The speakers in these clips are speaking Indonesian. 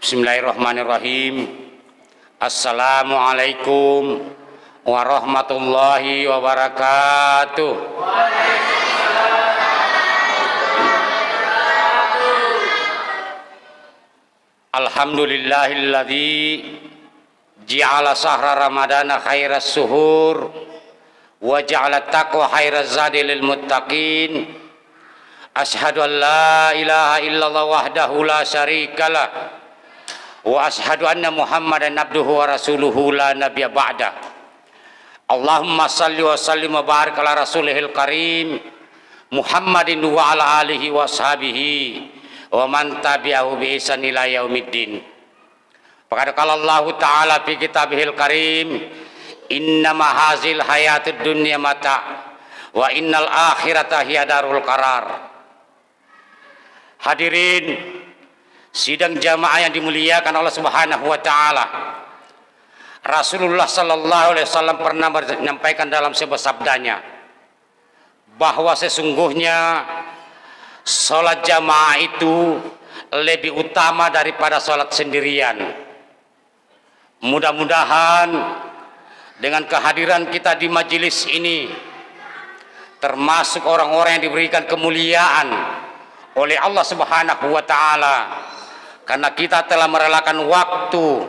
Bismillahirrahmanirrahim. Assalamualaikum warahmatullahi wabarakatuh. Alhamdulillahilladzi ja'ala sahra ramadana khairas suhur wa ja'ala taqwa khairaz zadi lil muttaqin. Asyhadu an la ilaha illallah wahdahu la syarikalah wa asyhadu anna Muhammadan abduhu wa rasuluhu la nabiyya ba'da. Allahumma salli wa sallim wa barik ala rasulihil karim Muhammadin wa ala alihi wa ashabihi wa man tabi'ahu bi ihsan ila yaumiddin. Faqad qala Allah ta'ala fi kitabihil karim, innama hazil hayatud dunya mata wa innal akhirata hiya darul qarar. Hadirin sidang jamaah yang dimuliakan Allah Subhanahu wa taala. Rasulullah sallallahu alaihi wasallam pernah menyampaikan dalam sebuah sabdanya bahwa sesungguhnya salat jamaah itu lebih utama daripada salat sendirian. Mudah-mudahan dengan kehadiran kita di majelis ini termasuk orang-orang yang diberikan kemuliaan oleh Allah Subhanahu wa taala, karena kita telah merelakan waktu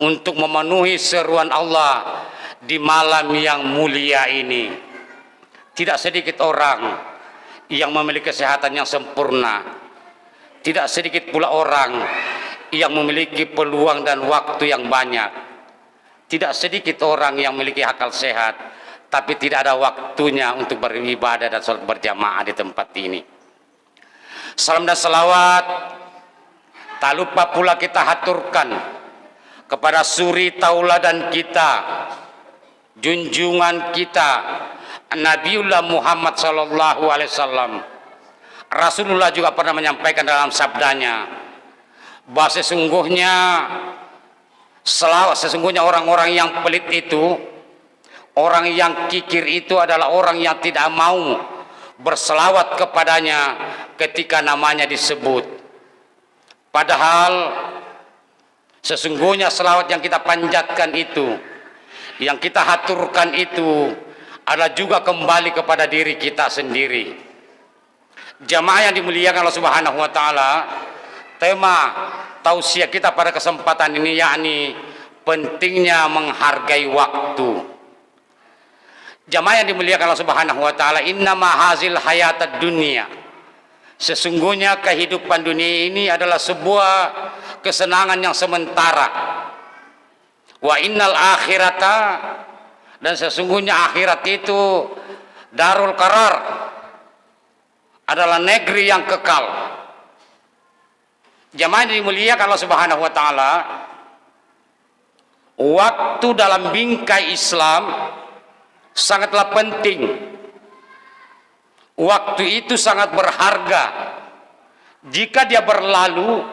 untuk memenuhi seruan Allah di malam yang mulia ini. Tidak sedikit orang yang memiliki kesehatan yang sempurna, tidak sedikit pula orang yang memiliki peluang dan waktu yang banyak, tidak sedikit orang yang memiliki akal sehat tapi tidak ada waktunya untuk beribadah dan sholat berjamaah di tempat ini. Salam dan salawat tak lupa pula kita haturkan kepada suri tauladan kita, junjungan kita, Nabiullah Muhammad sallallahu alaihi wasallam. Rasulullah juga pernah menyampaikan dalam sabdanya bahwa sesungguhnya orang-orang yang pelit itu, orang yang kikir itu adalah orang yang tidak mau berselawat kepadanya ketika namanya disebut. Padahal sesungguhnya selawat yang kita panjatkan itu, yang kita haturkan itu adalah juga kembali kepada diri kita sendiri. Jamaah yang dimuliakan Allah Subhanahu wa taala, tema tausiah kita pada kesempatan ini yakni pentingnya menghargai waktu. Jamaah yang dimuliakan Allah Subhanahu wa taala, innama hazil hayatad dunya. Sesungguhnya kehidupan dunia ini adalah sebuah kesenangan yang sementara. Wa innal akhirata, dan sesungguhnya akhirat itu darul qarar, adalah negeri yang kekal. Jamaah yang dimuliakan Allah Subhanahu wa taala, waktu dalam bingkai Islam sangatlah penting. Waktu itu sangat berharga. Jika dia berlalu,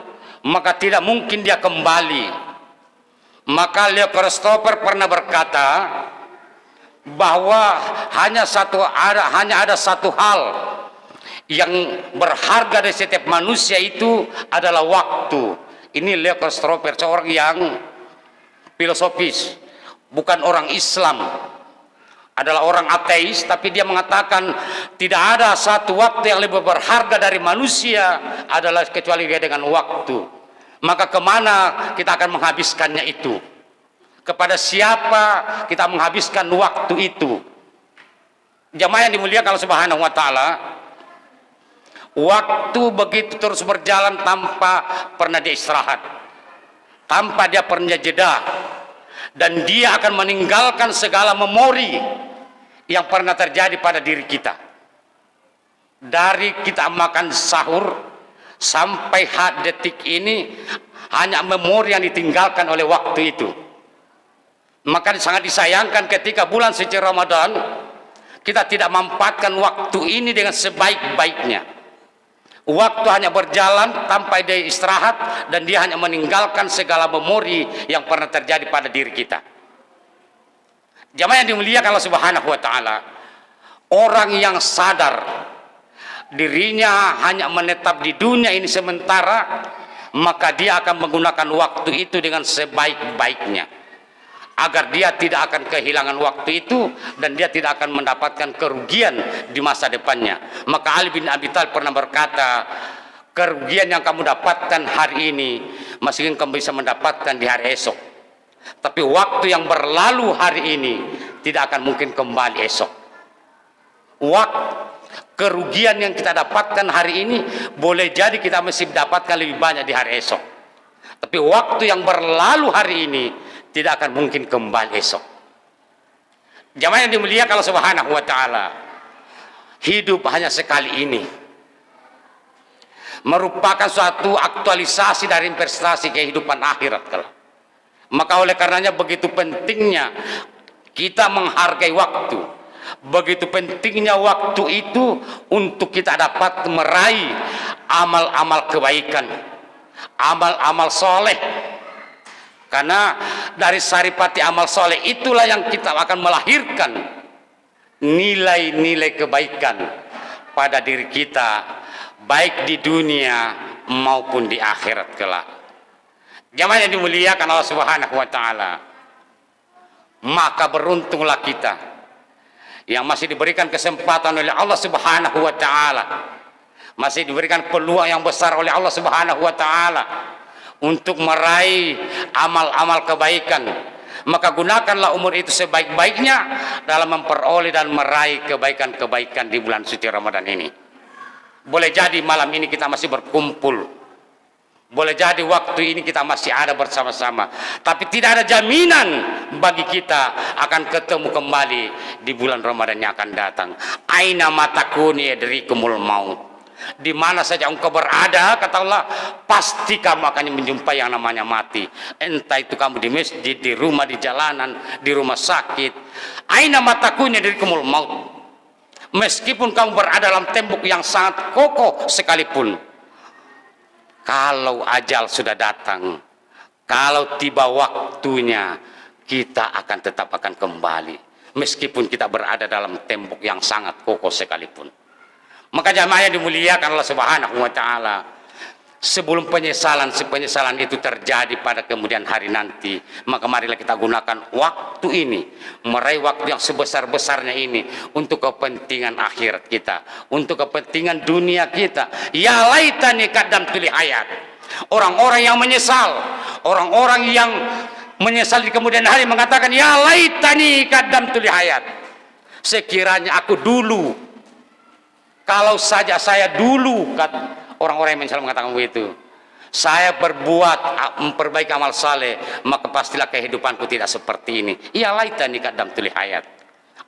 maka tidak mungkin dia kembali. Maka Leo Christopher pernah berkata bahwa hanya ada satu hal yang berharga dari setiap manusia, itu adalah waktu. Ini Leo Christopher, seorang yang filosofis, bukan orang Islam, adalah orang ateis, tapi dia mengatakan tidak ada satu waktu yang lebih berharga dari manusia adalah kecuali dia dengan waktu. Maka kemana kita akan menghabiskannya itu? Kepada siapa kita menghabiskan waktu itu? Jamaah yang dimuliakan Allah Subhanahu wa taala, waktu begitu terus berjalan tanpa pernah dia istirahat, tanpa dia pernah jeda, dan dia akan meninggalkan segala memori yang pernah terjadi pada diri kita. Dari kita makan sahur sampai detik ini hanya memori yang ditinggalkan oleh waktu itu. Maka sangat disayangkan ketika bulan suci Ramadan kita tidak memanfaatkan waktu ini dengan sebaik-baiknya. Waktu hanya berjalan tanpa dia istirahat, dan dia hanya meninggalkan segala memori yang pernah terjadi pada diri kita. Jamaah yang dimuliakan Allah Subhanahu wa taala, orang yang sadar dirinya hanya menetap di dunia ini sementara, maka dia akan menggunakan waktu itu dengan sebaik-baiknya, agar dia tidak akan kehilangan waktu itu dan dia tidak akan mendapatkan kerugian di masa depannya. Maka Ali bin Abi Thalib pernah berkata, kerugian yang kamu dapatkan hari ini masih kamu bisa mendapatkan di hari esok, tapi waktu yang berlalu hari ini tidak akan mungkin kembali esok. Kerugian yang kita dapatkan hari ini boleh jadi kita masih mendapatkan lebih banyak di hari esok, tapi waktu yang berlalu hari ini tidak akan mungkin kembali esok. Jamaah yang dimuliakan Allah Subhanahu wa taala, hidup hanya sekali ini, merupakan suatu aktualisasi dari investasi kehidupan akhirat kelak. Maka oleh karenanya begitu pentingnya kita menghargai waktu, begitu pentingnya waktu itu untuk kita dapat meraih amal-amal kebaikan, amal-amal soleh. Karena dari saripati amal soleh itulah yang kita akan melahirkan nilai-nilai kebaikan pada diri kita, baik di dunia maupun di akhirat kelak. Jamaah yang dimuliakan Allah Subhanahu wa taala, maka beruntunglah kita yang masih diberikan kesempatan oleh Allah Subhanahu wa taala, masih diberikan peluang yang besar oleh Allah Subhanahu wa taala untuk meraih amal-amal kebaikan. Maka gunakanlah umur itu sebaik-baiknya dalam memperoleh dan meraih kebaikan-kebaikan di bulan suci Ramadan ini. Boleh jadi malam ini kita masih berkumpul, boleh jadi waktu ini kita masih ada bersama-sama, tapi tidak ada jaminan bagi kita akan ketemu kembali di bulan Ramadan yang akan datang. Aina matakuni yadrikumul maut. Di mana saja engkau berada, kata Allah, pasti kamu akan menjumpai yang namanya mati. Entah itu kamu di masjid, di rumah, di jalanan, di rumah sakit. Aina matakuni yadrikumul maut. Meskipun kamu berada dalam tembok yang sangat kokoh sekalipun, kalau ajal sudah datang, kalau tiba waktunya, kita akan tetap akan kembali, meskipun kita berada dalam tembok yang sangat kokoh sekalipun. Maka jamaah yang dimuliakan Allah Subhanahu wa taala, sebelum penyesalan itu terjadi pada kemudian hari nanti, maka marilah kita gunakan waktu ini, meraih waktu yang sebesar-besarnya ini untuk kepentingan akhirat kita, untuk kepentingan dunia kita. Ya laitani qaddamtu li hayat. Orang-orang yang menyesal, orang-orang yang menyesal di kemudian hari mengatakan, ya laitani qaddamtu li hayat. Sekiranya aku dulu, kalau saja saya dulu, orang-orang yang menyesal mengatakan begitu, saya berbuat memperbaiki amal saleh, maka pastilah kehidupanku tidak seperti ini. Ya laitani qaddamtu li hayat.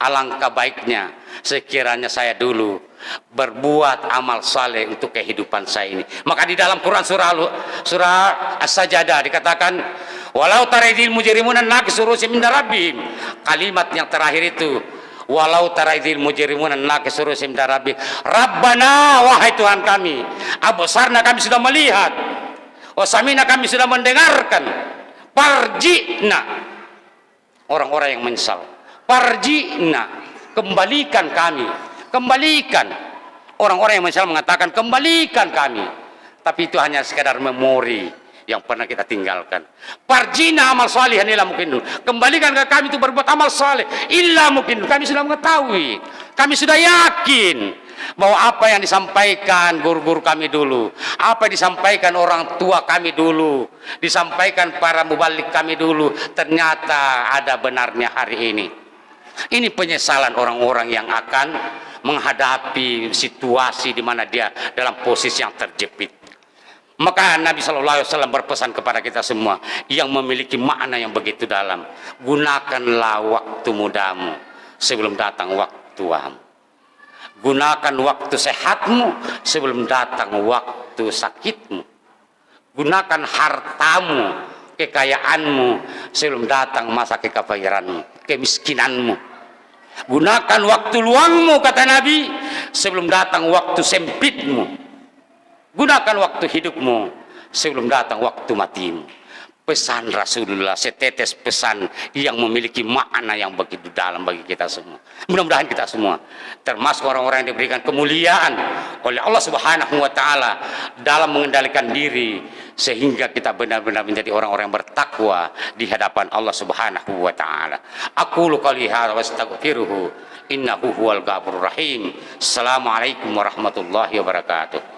Alangkah baiknya sekiranya saya dulu berbuat amal saleh untuk kehidupan saya ini. Maka di dalam Quran surah As-Sajdah dikatakan, walau taridil mujrimuna naqis rusim min rabbihim. Kalimat yang terakhir itu, walau taridil mujrimuna naqis rusim min rabbihim. Rabbana, wahai Tuhan kami, absarna, kami sudah melihat, wasamina, kami sudah mendengarkan, parjina, orang-orang yang menyesal, parjina, kembalikan kami, kembalikan. Orang-orang yang menyesal mengatakan kembalikan kami, tapi itu hanya sekadar memori yang pernah kita tinggalkan. Parjina amal salih illa mungkin, kembalikan ke kami itu berbuat amal saleh illa mungkin. Kami sudah mengetahui, kami sudah yakin bahwa apa yang disampaikan guru-guru kami dulu, apa yang disampaikan orang tua kami dulu, disampaikan para mubalik kami dulu, ternyata ada benarnya hari ini. Ini penyesalan orang-orang yang akan menghadapi situasi di mana dia dalam posisi yang terjepit. Maka Nabi SAW berpesan kepada kita semua yang memiliki makna yang begitu dalam, gunakanlah waktu mudamu sebelum datang waktu tuamu. Gunakan waktu sehatmu sebelum datang waktu sakitmu. Gunakan hartamu, kekayaanmu sebelum datang masa kekafiranmu, kemiskinanmu. Gunakan waktu luangmu, kata Nabi, sebelum datang waktu sempitmu. Gunakan waktu hidupmu sebelum datang waktu matimu. pesan Rasulullah, setetes pesan yang memiliki makna yang begitu dalam bagi kita semua. Mudah-mudahan kita semua termasuk orang-orang yang diberikan kemuliaan oleh Allah Subhanahu wa taala dalam mengendalikan diri, sehingga kita benar-benar menjadi orang-orang yang bertakwa di hadapan Allah Subhanahu wa taala. Aqulu qouli hadza wa astaghfiruhu innahu huwal ghafurur rahim. Assalamualaikum warahmatullahi wabarakatuh.